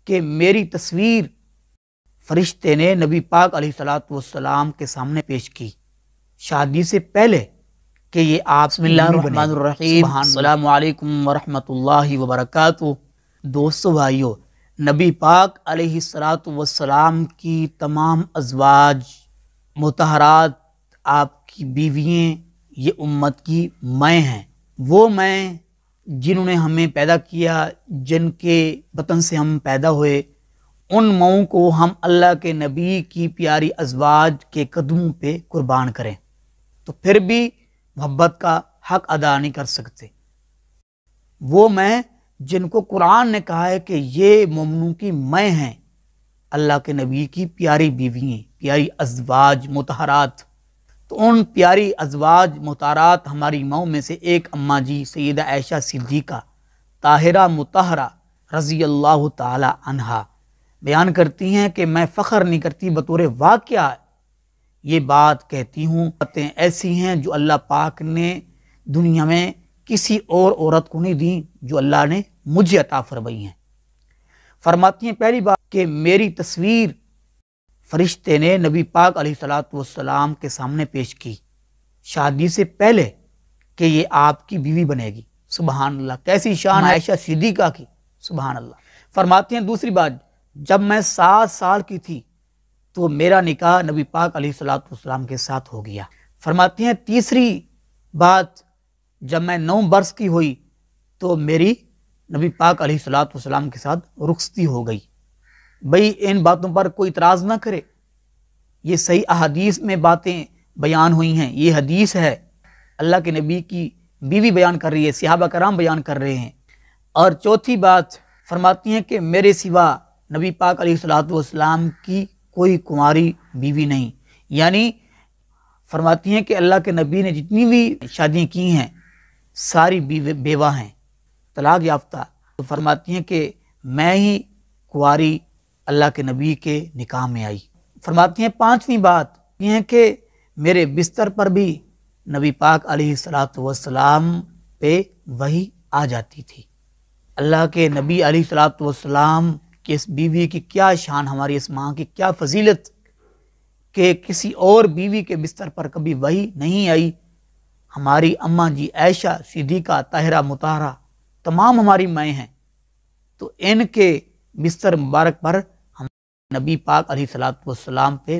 کہ میری تصویر فرشتے نے نبی پاک علیہ الصلوۃ والسلام کے سامنے پیش کی شادی سے پہلے کہ یہ آپ بسم اللہ الرحمن الرحیم السلام علیکم ورحمۃ اللہ وبرکاتہ۔ دوستو بھائیو، نبی پاک علیہ الصلوۃ والسلام کی تمام ازواج مطہرات، آپ کی بیوییں، یہ امت کی مائیں ہیں، وہ مائیں جنہوں نے ہمیں پیدا کیا، جن کے بطن سے ہم پیدا ہوئے، ان ماؤں کو ہم اللہ کے نبی کی پیاری ازواج کے قدموں پہ قربان کریں تو پھر بھی محبت کا حق ادا نہیں کر سکتے۔ وہ مائیں جن کو قرآن نے کہا ہے کہ یہ مومنوں کی مائیں ہیں، اللہ کے نبی کی پیاری بیوییں، پیاری ازواج مطہرات، تو ان پیاری ازواج مطہرات ہماری ماؤں میں سے ایک اماں جی سیدہ عائشہ صدیقہ طاہرہ مطہرہ رضی اللہ تعالی عنہا بیان کرتی ہیں کہ میں فخر نہیں کرتی، بطور واقعہ یہ بات کہتی ہوں، باتیں ایسی ہیں جو اللہ پاک نے دنیا میں کسی اور عورت کو نہیں دی جو اللہ نے مجھے عطا فرمائی ہیں۔ فرماتی ہیں پہلی بات کہ میری تصویر فرشتے نے نبی پاک علیہ الصلوۃ والسلام کے سامنے پیش کی شادی سے پہلے کہ یہ آپ کی بیوی بنے گی۔ سبحان اللہ، کیسی شان ہے عائشہ صدیقہ کی، سبحان اللہ۔ فرماتی ہیں دوسری بات، جب میں 7 سال کی تھی تو میرا نکاح نبی پاک علیہ الصلوۃ والسلام کے ساتھ ہو گیا۔ فرماتی ہیں تیسری بات، جب میں 9 برس کی ہوئی تو میری نبی پاک علیہ الصلوۃ والسلام کے ساتھ رخصتی ہو گئی۔ بھئی ان باتوں پر کوئی اعتراض نہ کرے، یہ صحیح احادیث میں باتیں بیان ہوئی ہیں، یہ حدیث ہے، اللہ کے نبی کی بیوی بیان کر رہی ہے، صحابہ کرام بیان کر رہے ہیں۔ اور چوتھی بات فرماتی ہیں کہ میرے سوا نبی پاک علیہ الصلوۃ والسلام کی کوئی کنواری بیوی نہیں، یعنی فرماتی ہیں کہ اللہ کے نبی نے جتنی بھی شادیاں کی ہیں ساری بیوہ ہیں، طلاق یافتہ، تو فرماتی ہیں کہ میں ہی کنواری اللہ کے نبی کے نکاح میں آئی۔ فرماتی ہیں پانچویں بات یہ ہے کہ میرے بستر پر بھی نبی پاک علیہ الصلوۃ والسلام پہ وحی آ جاتی تھی۔ اللہ کے نبی علیہ الصلوۃ والسلام کی اس بیوی کی کیا شان، ہماری اس ماں کی کیا فضیلت کہ کسی اور بیوی کے بستر پر کبھی وحی نہیں آئی۔ ہماری اماں جی عائشہ صدیقہ طاہرہ مطہرہ تمام ہماری مائیں ہیں، تو ان کے بستر مبارک پر ہم نبی پاک علیہ الصلوۃ والسلام پہ